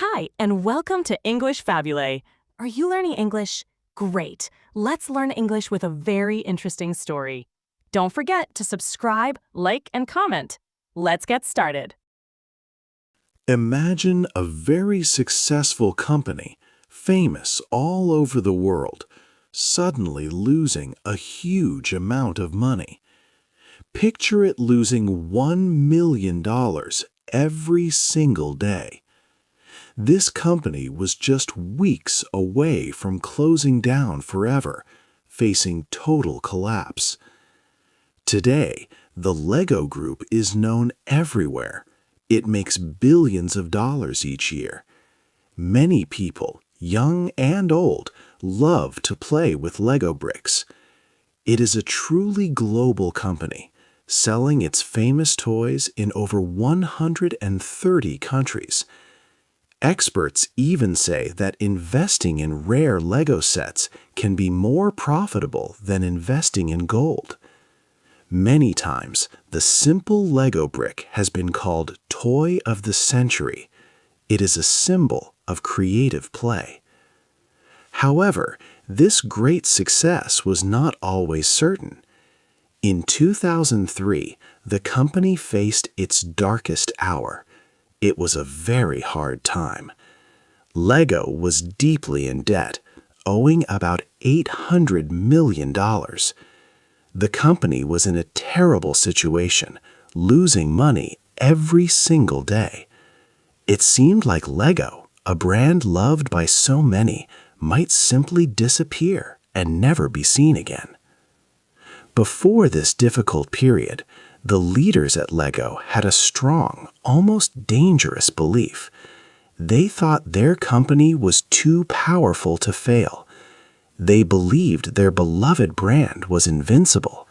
Hi, and welcome to English-Fabule. Are you learning English? Great. Let's learn English with a very interesting story. Don't forget to subscribe, like, and comment. Let's get started. Imagine a very successful company, famous all over the world, suddenly losing a huge amount of money. Picture it losing $1 million every single day. This company was just weeks away from closing down forever, facing total collapse. Today, the Lego Group is known everywhere. It makes billions of dollars each year. Many people, young and old, love to play with Lego bricks. It is a truly global company, selling its famous toys in over 130 countries. Experts even say that investing in rare Lego sets can be more profitable than investing in gold. Many times, the simple Lego brick has been called Toy of the Century. It is a symbol of creative play. However, this great success was not always certain. In 2003, the company faced its darkest hour. It was a very hard time. Lego was deeply in debt, owing about $800 million. The company was in a terrible situation, losing money every single day. It seemed like Lego, a brand loved by so many, might simply disappear and never be seen again. Before this difficult period, the leaders at Lego had a strong, almost dangerous belief. They thought their company was too powerful to fail. They believed their beloved brand was invincible.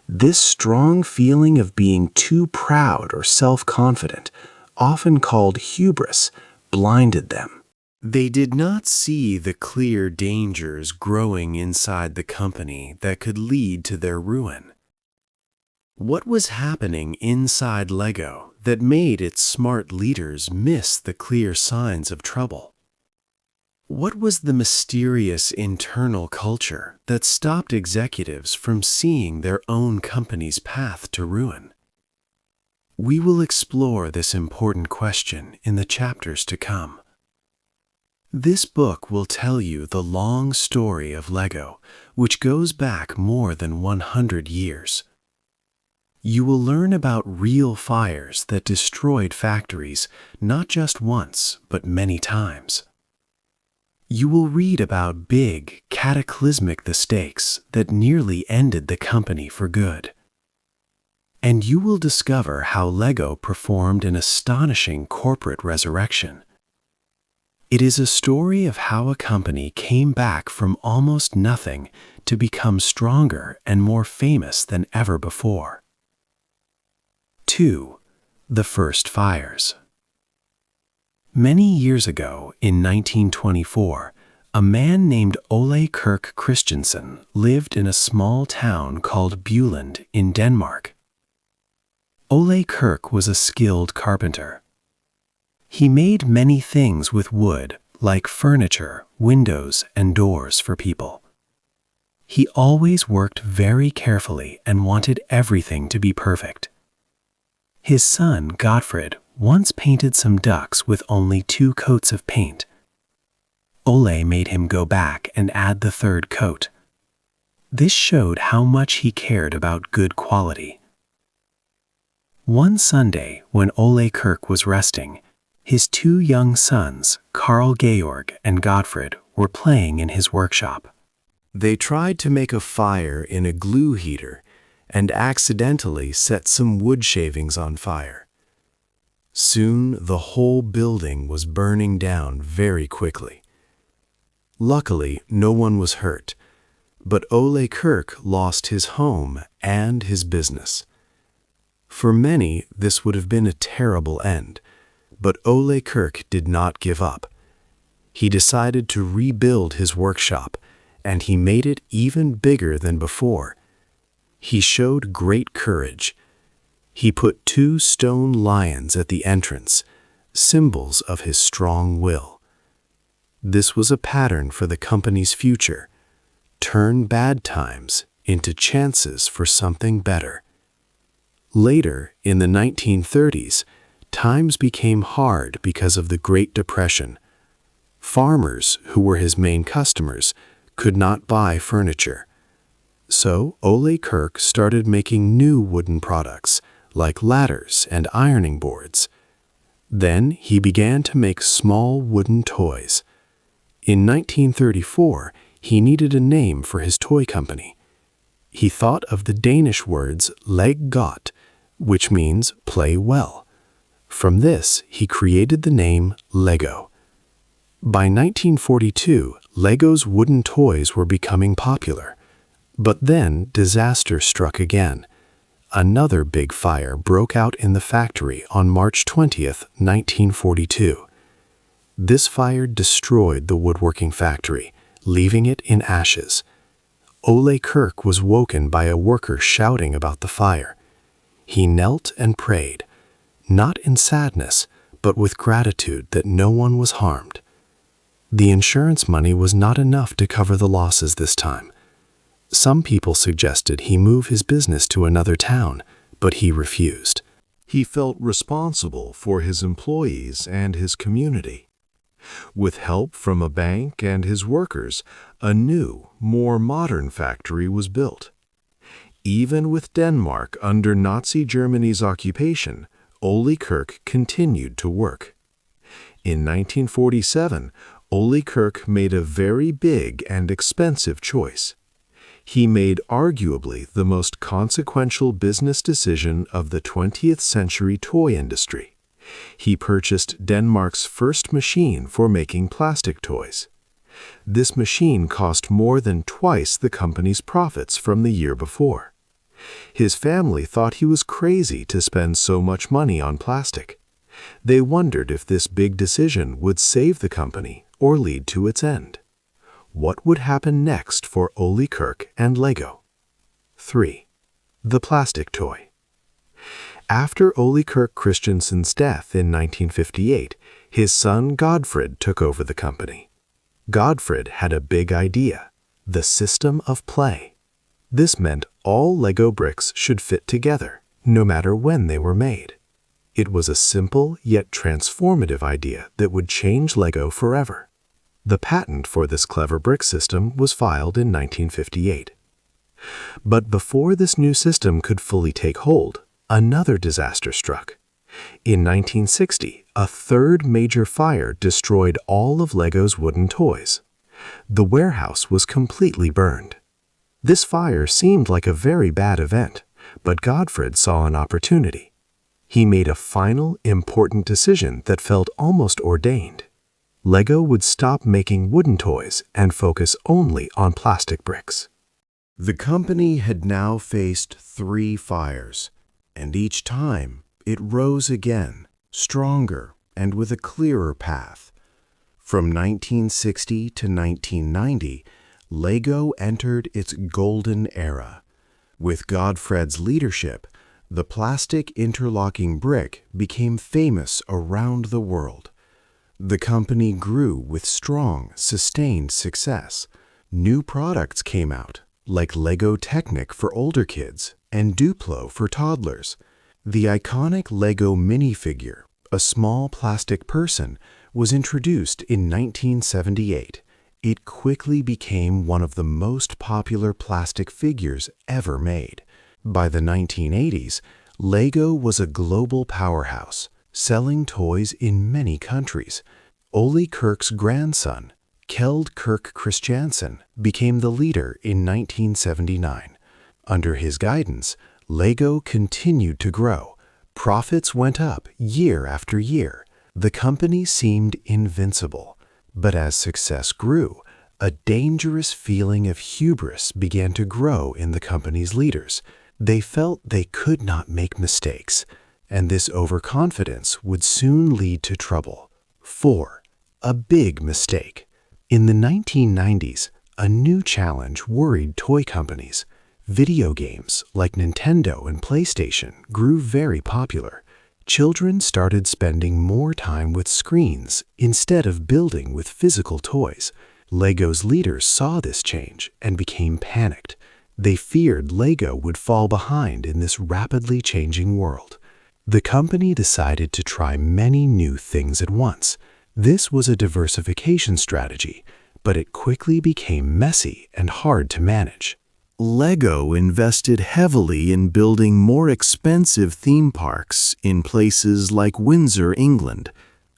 This strong feeling of being too proud or self-confident, often called hubris, blinded them. They did not see the clear dangers growing inside the company that could lead to their ruin. What was happening inside Lego that made its smart leaders miss the clear signs of trouble? What was the mysterious internal culture that stopped executives from seeing their own company's path to ruin? We will explore this important question in the chapters to come. This book will tell you the long story of Lego, which goes back more than 100 years. You will learn about real fires that destroyed factories not just once, but many times. You will read about big, cataclysmic mistakes that nearly ended the company for good. And you will discover how Lego performed an astonishing corporate resurrection. It is a story of how a company came back from almost nothing to become stronger and more famous than ever before. 2. The First Fires. Many years ago, in 1924, a man named Ole Kirk Christensen lived in a small town called Bjuland in Denmark. Ole Kirk was a skilled carpenter. He made many things with wood, like furniture, windows, and doors for people. He always worked very carefully and wanted everything to be perfect. His son, Gottfried, once painted some ducks with only 2 coats of paint. Ole made him go back and add the 3rd coat. This showed how much he cared about good quality. One Sunday, when Ole Kirk was resting, his 2 young sons, Carl Georg and Gottfried, were playing in his workshop. They tried to make a fire in a glue heater and accidentally set some wood shavings on fire. Soon, the whole building was burning down very quickly. Luckily, no one was hurt, but Ole Kirk lost his home and his business. For many, this would have been a terrible end, but Ole Kirk did not give up. He decided to rebuild his workshop, and he made it even bigger than before. He showed great courage. He put 2 stone lions at the entrance, symbols of his strong will. This was a pattern for the company's future: turn bad times into chances for something better. Later, in the 1930s, times became hard because of the Great Depression. Farmers, who were his main customers, could not buy furniture. So Ole Kirk started making new wooden products, like ladders and ironing boards. Then he began to make small wooden toys. In 1934, he needed a name for his toy company. He thought of the Danish words "leg godt," which means play well. From this, he created the name Lego. By 1942, Lego's wooden toys were becoming popular. But then disaster struck again. Another big fire broke out in the factory on March 20th, 1942. This fire destroyed the woodworking factory, leaving it in ashes. Ole Kirk was woken by a worker shouting about the fire. He knelt and prayed, not in sadness, but with gratitude that no one was harmed. The insurance money was not enough to cover the losses this time. Some people suggested he move his business to another town, but he refused. He felt responsible for his employees and his community. With help from a bank and his workers, a new, more modern factory was built. Even with Denmark under Nazi Germany's occupation, Ole Kirk continued to work. In 1947, Ole Kirk made a very big and expensive choice. He made arguably the most consequential business decision of the 20th century toy industry. He purchased Denmark's first machine for making plastic toys. This machine cost more than twice the company's profits from the year before. His family thought he was crazy to spend so much money on plastic. They wondered if this big decision would save the company or lead to its end. What would happen next for Ole Kirk and Lego? 3. The plastic toy. After Ole Kirk Christiansen's death in 1958, his son Godfred took over the company. Godfred had a big idea: the system of play. This meant all Lego bricks should fit together, no matter when they were made. It was a simple yet transformative idea that would change Lego forever. The patent for this clever brick system was filed in 1958. But before this new system could fully take hold, another disaster struck. In 1960, a third major fire destroyed all of Lego's wooden toys. The warehouse was completely burned. This fire seemed like a very bad event, but Godfred saw an opportunity. He made a final, important decision that felt almost ordained. Lego would stop making wooden toys and focus only on plastic bricks. The company had now faced 3 fires, and each time it rose again, stronger and with a clearer path. From 1960 to 1990, Lego entered its golden era. With Godfred's leadership, the plastic interlocking brick became famous around the world. The company grew with strong, sustained success. New products came out, like Lego Technic for older kids and Duplo for toddlers. The iconic Lego minifigure, a small plastic person, was introduced in 1978. It quickly became one of the most popular plastic figures ever made. By the 1980s, Lego was a global powerhouse, selling toys in many countries. Ole Kirk's grandson, Kjeld Kirk Christiansen, became the leader in 1979. Under his guidance, Lego continued to grow. Profits went up year after year. The company seemed invincible. But as success grew, a dangerous feeling of hubris began to grow in the company's leaders. They felt they could not make mistakes, and this overconfidence would soon lead to trouble. 4. A big mistake. In the 1990s, a new challenge worried toy companies. Video games like Nintendo and PlayStation grew very popular. Children started spending more time with screens instead of building with physical toys. Lego's leaders saw this change and became panicked. They feared Lego would fall behind in this rapidly changing world. The company decided to try many new things at once. This was a diversification strategy, but it quickly became messy and hard to manage. Lego invested heavily in building more expensive theme parks in places like Windsor, England,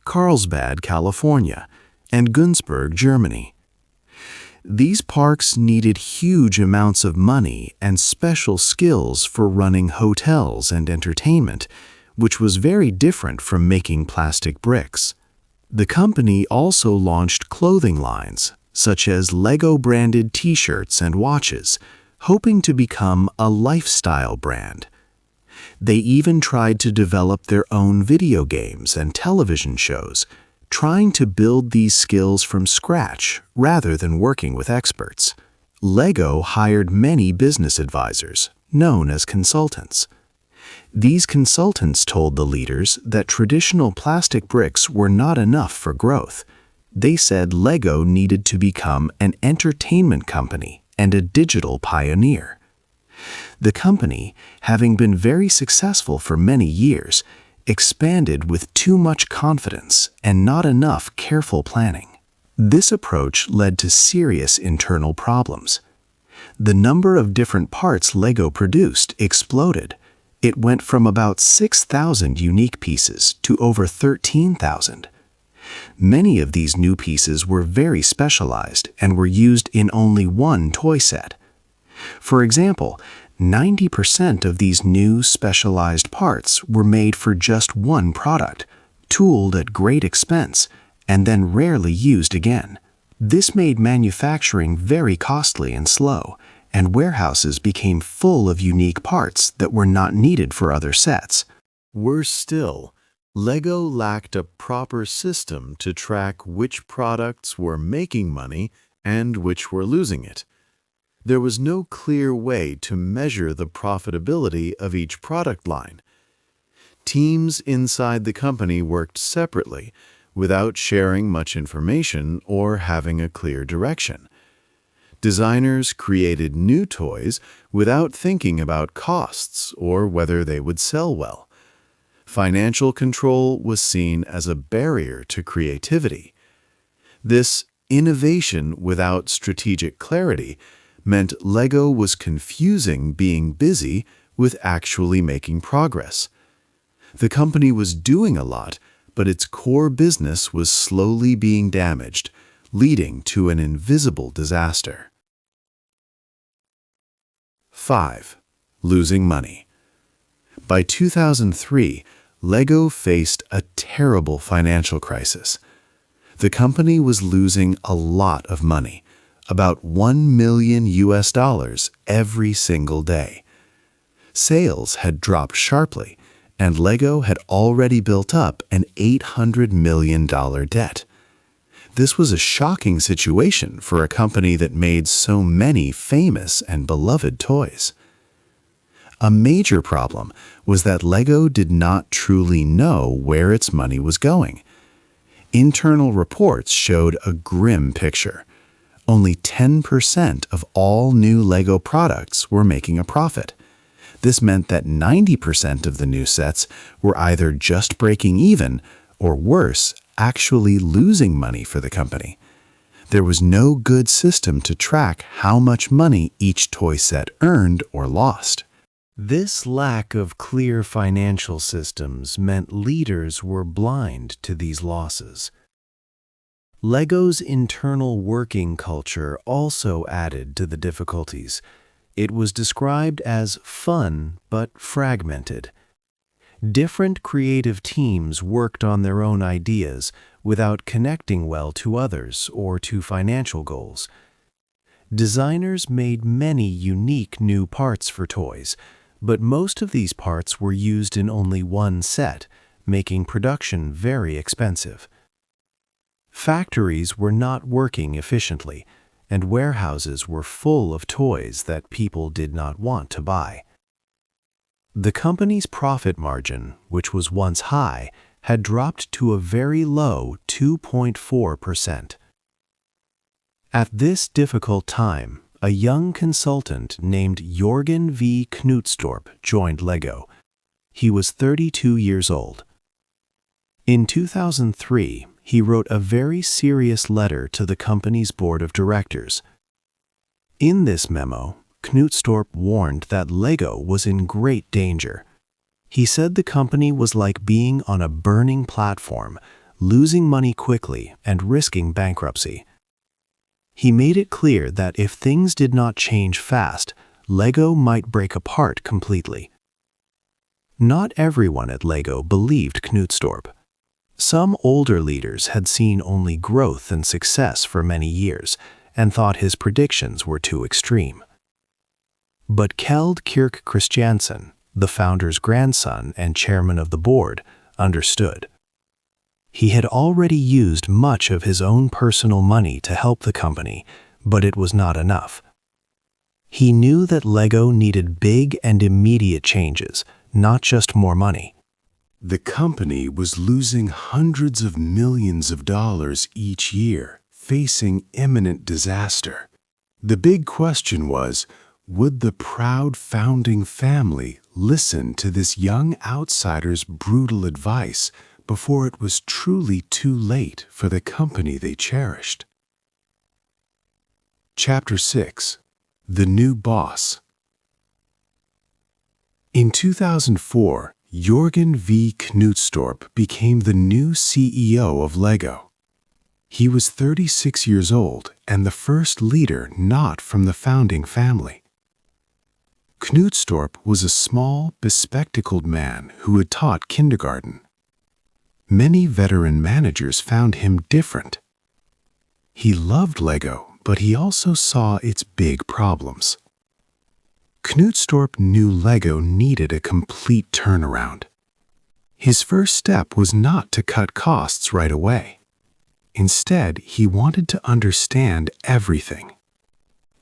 Carlsbad, California, and Günzburg, Germany. These parks needed huge amounts of money and special skills for running hotels and entertainment, which was very different from making plastic bricks. The company also launched clothing lines, such as Lego-branded t-shirts and watches, hoping to become a lifestyle brand. They even tried to develop their own video games and television shows, trying to build these skills from scratch rather than working with experts. Lego hired many business advisors, known as consultants. These consultants told the leaders that traditional plastic bricks were not enough for growth. They said Lego needed to become an entertainment company and a digital pioneer. The company, having been very successful for many years, expanded with too much confidence and not enough careful planning. This approach led to serious internal problems. The number of different parts Lego produced exploded. It went from about 6,000 unique pieces to over 13,000. Many of these new pieces were very specialized and were used in only one toy set. For example, 90% of these new specialized parts were made for just one product, tooled at great expense, and then rarely used again. This made manufacturing very costly and slow, and warehouses became full of unique parts that were not needed for other sets. Worse still, Lego lacked a proper system to track which products were making money and which were losing it. There was no clear way to measure the profitability of each product line. Teams inside the company worked separately, without sharing much information or having a clear direction. Designers created new toys without thinking about costs or whether they would sell well. Financial control was seen as a barrier to creativity. This innovation without strategic clarity meant Lego was confusing being busy with actually making progress. The company was doing a lot, but its core business was slowly being damaged, leading to an invisible disaster. 5. Losing money. By 2003, Lego faced a terrible financial crisis. The company was losing a lot of money, about $1 million every single day. Sales had dropped sharply, and Lego had already built up an $800 million debt. This was a shocking situation for a company that made so many famous and beloved toys. A major problem was that Lego did not truly know where its money was going. Internal reports showed a grim picture. Only 10% of all new Lego products were making a profit. This meant that 90% of the new sets were either just breaking even or worse, actually losing money for the company. There was no good system to track how much money each toy set earned or lost. This lack of clear financial systems meant leaders were blind to these losses. Lego's internal working culture also added to the difficulties. It was described as fun but fragmented. Different creative teams worked on their own ideas without connecting well to others or to financial goals. Designers made many unique new parts for toys, but most of these parts were used in only one set, making production very expensive. Factories were not working efficiently, and warehouses were full of toys that people did not want to buy. The company's profit margin, which was once high, had dropped to a very low 2.4%. At this difficult time, a young consultant named Jorgen V. Knudstorp joined LEGO. He was 32 years old. In 2003, he wrote a very serious letter to the company's board of directors. In this memo, Knudstorp warned that LEGO was in great danger. He said the company was like being on a burning platform, losing money quickly and risking bankruptcy. He made it clear that if things did not change fast, LEGO might break apart completely. Not everyone at LEGO believed Knudstorp. Some older leaders had seen only growth and success for many years and thought his predictions were too extreme. But Kjeld Kirk Christiansen, the founder's grandson and chairman of the board, understood. He had already used much of his own personal money to help the company, but it was not enough. He knew that LEGO needed big and immediate changes, not just more money. The company was losing hundreds of millions of dollars each year, facing imminent disaster. The big question was, would the proud founding family listen to this young outsider's brutal advice before it was truly too late for the company they cherished? Chapter 6. The New Boss. In 2004, Jorgen V. Knudstorp became the new CEO of LEGO. He was 36 years old and the first leader not from the founding family. Knudstorp was a small, bespectacled man who had taught kindergarten. Many veteran managers found him different. He loved LEGO, but he also saw its big problems. Knudstorp knew LEGO needed a complete turnaround. His first step was not to cut costs right away. Instead, he wanted to understand everything.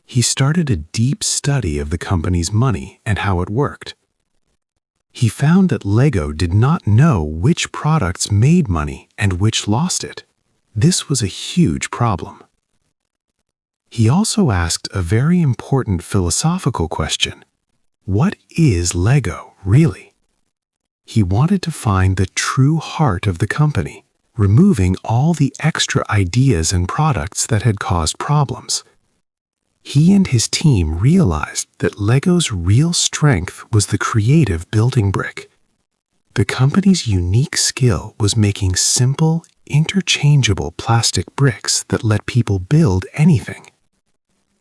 He started a deep study of the company's money and how it worked. He found that LEGO did not know which products made money and which lost it. This was a huge problem. He also asked a very important philosophical question. What is LEGO, really? He wanted to find the true heart of the company, removing all the extra ideas and products that had caused problems. He and his team realized that LEGO's real strength was the creative building brick. The company's unique skill was making simple, interchangeable plastic bricks that let people build anything.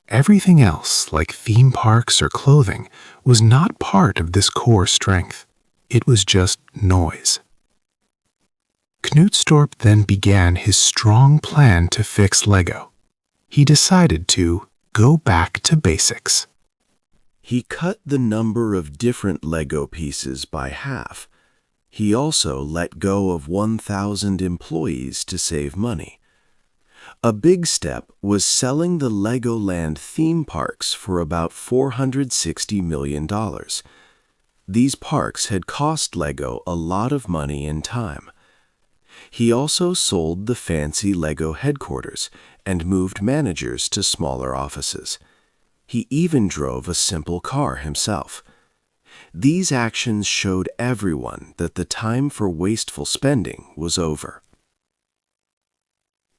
Everything else, like theme parks or clothing, was not part of this core strength. It was just noise. Knudstorp then began his strong plan to fix LEGO. He decided to go back to basics. He cut the number of different LEGO pieces by half. He also let go of 1,000 employees to save money. A big step was selling the Legoland theme parks for about $460 million. These parks had cost LEGO a lot of money and time. He also sold the fancy LEGO headquarters and moved managers to smaller offices. He even drove a simple car himself. These actions showed everyone that the time for wasteful spending was over.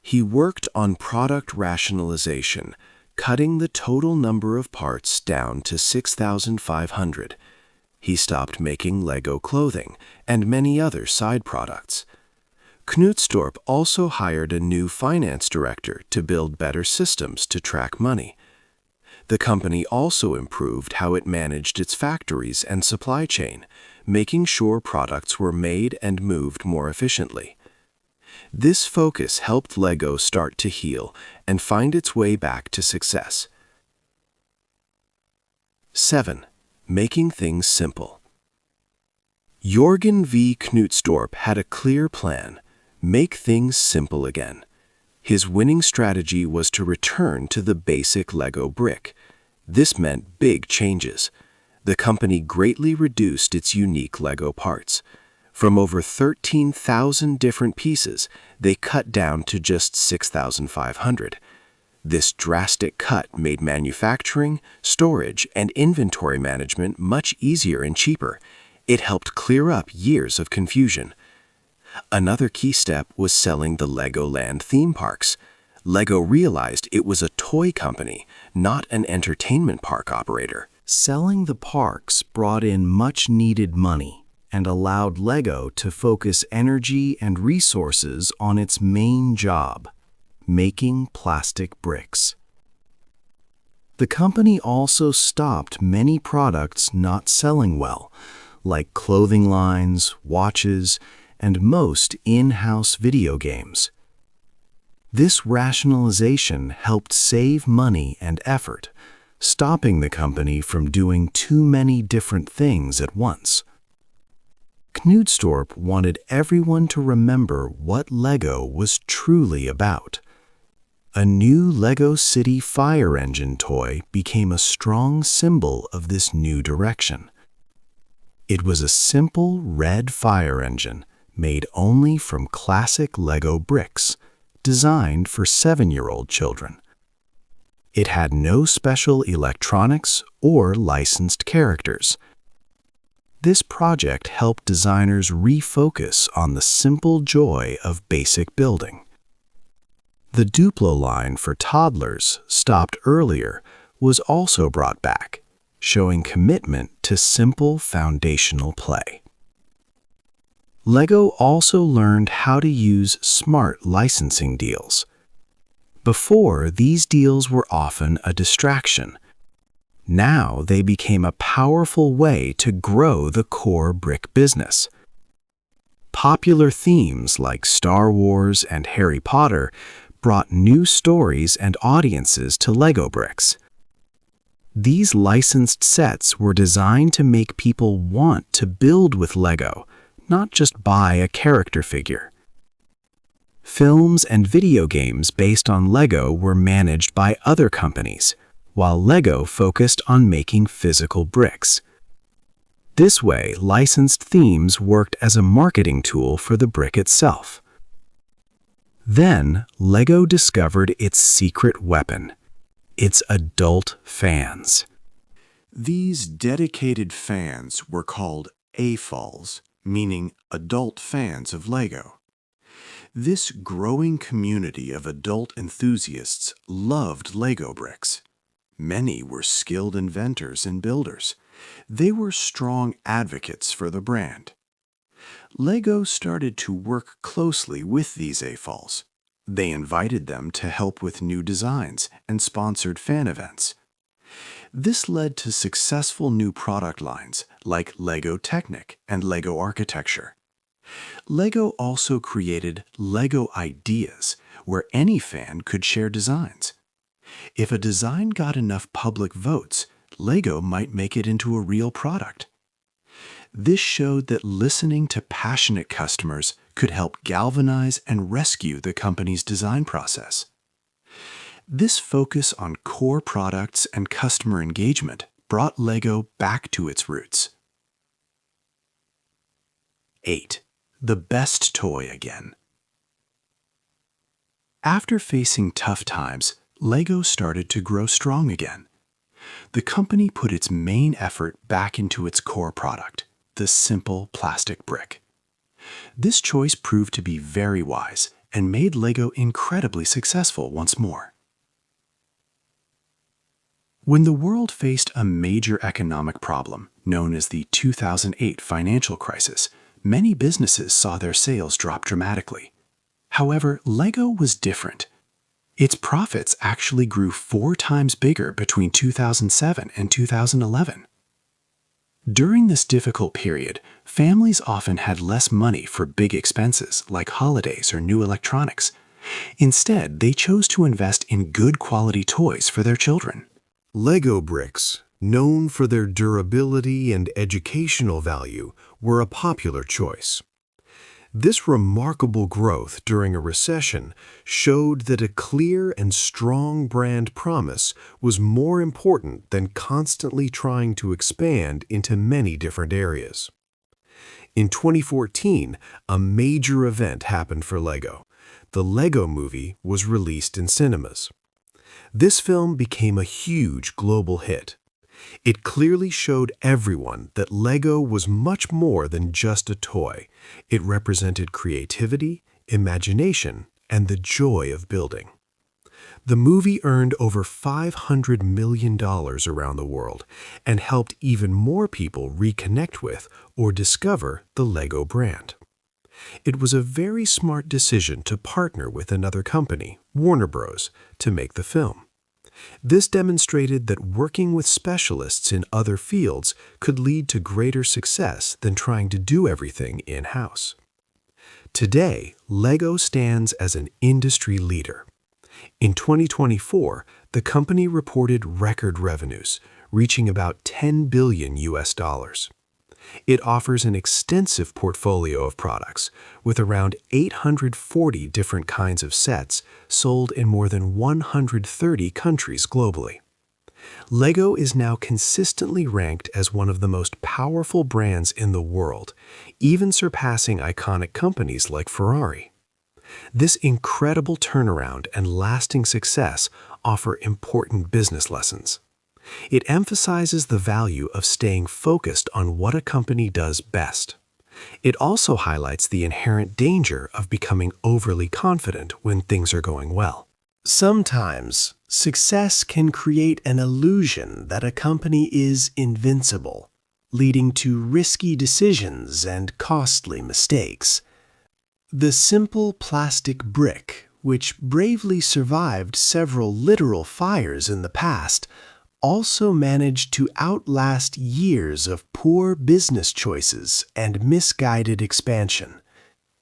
He worked on product rationalization, cutting the total number of parts down to 6,500. He stopped making LEGO clothing and many other side products. Knudstorp also hired a new finance director to build better systems to track money. The company also improved how it managed its factories and supply chain, making sure products were made and moved more efficiently. This focus helped LEGO start to heal and find its way back to success. 7. Making things simple. Jorgen V. Knudstorp had a clear plan: make things simple again. His winning strategy was to return to the basic LEGO brick. This meant big changes. the company greatly reduced its unique Lego parts. From over 13,000 different pieces, they cut down to just 6,500. This drastic cut made manufacturing, storage, and inventory management much easier and cheaper. It helped clear up years of confusion. Another key step was selling the Legoland theme parks. Lego realized it was a toy company, not an entertainment park operator. Selling the parks brought in much-needed money and allowed Lego to focus energy and resources on its main job, making plastic bricks. The company also stopped many products not selling well, like clothing lines, watches, and most in-house video games. This rationalization helped save money and effort, stopping the company from doing too many different things at once. Knudstorp wanted everyone to remember what Lego was truly about. A new Lego City fire engine toy became a strong symbol of this new direction. It was a simple red fire engine made only from classic Lego bricks, designed for 7-year-old children. It had no special electronics or licensed characters. This project helped designers refocus on the simple joy of basic building. The Duplo line for toddlers, stopped earlier, was also brought back, showing commitment to simple foundational play. Lego also learned how to use smart licensing deals. Before, these deals were often a distraction. Now they became a powerful way to grow the core brick business. Popular themes like Star Wars and Harry Potter brought new stories and audiences to Lego bricks. These licensed sets were designed to make people want to build with Lego, not just buy a character figure. Films and video games based on Lego were managed by other companies, while Lego focused on making physical bricks. This way, licensed themes worked as a marketing tool for the brick itself. Then, Lego discovered its secret weapon: its adult fans. These dedicated fans were called AFOLs, meaning adult fans of Lego. This growing community of adult enthusiasts loved Lego bricks. Many were skilled inventors and builders. They were strong advocates for the brand. Lego started to work closely with these AFOLs. They invited them to help with new designs and sponsored fan events. This led to successful new product lines like Lego Technic and Lego Architecture. Lego also created Lego Ideas, where any fan could share designs. If a design got enough public votes, Lego might make it into a real product. This showed that listening to passionate customers could help galvanize and rescue the company's design process. This focus on core products and customer engagement brought Lego back to its roots. 8. The best toy again. After facing tough times, Lego started to grow strong again. The company put its main effort back into its core product, the simple plastic brick. This choice proved to be very wise and made Lego incredibly successful once more. When the world faced a major economic problem known as the 2008 financial crisis, many businesses saw their sales drop dramatically. However, Lego was different. Its profits actually grew 4 times bigger between 2007 and 2011. During this difficult period, families often had less money for big expenses like holidays or new electronics. Instead, they chose to invest in good quality toys for their children. Lego bricks, known for their durability and educational value, were a popular choice. This remarkable growth during a recession showed that a clear and strong brand promise was more important than constantly trying to expand into many different areas. In 2014, a major event happened for LEGO. The LEGO Movie was released in cinemas. This film became a huge global hit. It clearly showed everyone that LEGO was much more than just a toy. It represented creativity, imagination, and the joy of building. The movie earned over $500 million around the world and helped even more people reconnect with or discover the LEGO brand. It was a very smart decision to partner with another company, Warner Bros., to make the film. This demonstrated that working with specialists in other fields could lead to greater success than trying to do everything in-house. Today, LEGO stands as an industry leader. In 2024, the company reported record revenues, reaching about $10 billion. It offers an extensive portfolio of products, with around 840 different kinds of sets sold in more than 130 countries globally. LEGO is now consistently ranked as one of the most powerful brands in the world, even surpassing iconic companies like Ferrari. This incredible turnaround and lasting success offer important business lessons. It emphasizes the value of staying focused on what a company does best. It also highlights the inherent danger of becoming overly confident when things are going well. Sometimes, success can create an illusion that a company is invincible, leading to risky decisions and costly mistakes. The simple plastic brick, which bravely survived several literal fires in the past, also managed to outlast years of poor business choices and misguided expansion.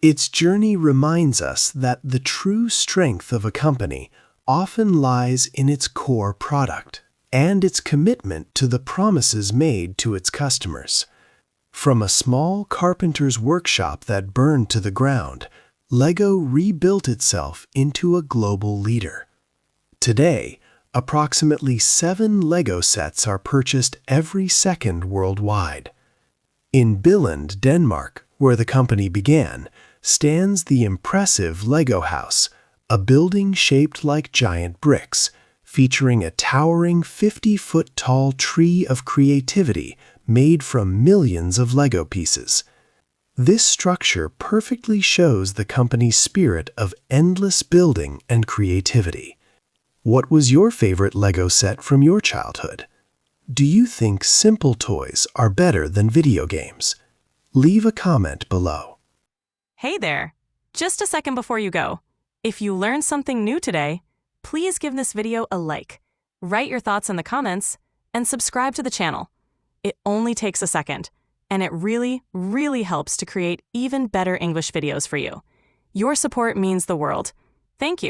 Its journey reminds us that the true strength of a company often lies in its core product and its commitment to the promises made to its customers. From a small carpenter's workshop that burned to the ground, LEGO rebuilt itself into a global leader. Today, approximately 7 LEGO sets are purchased every second worldwide. In Billund, Denmark, where the company began, stands the impressive LEGO House, a building shaped like giant bricks, featuring a towering 50-foot-tall tree of creativity made from millions of LEGO pieces. This structure perfectly shows the company's spirit of endless building and creativity. What was your favorite LEGO set from your childhood? Do you think simple toys are better than video games? Leave a comment below. Hey there! Just a second before you go. If you learned something new today, please give this video a like, write your thoughts in the comments, and subscribe to the channel. It only takes a second, and it really, really helps to create even better English videos for you. Your support means the world. Thank you.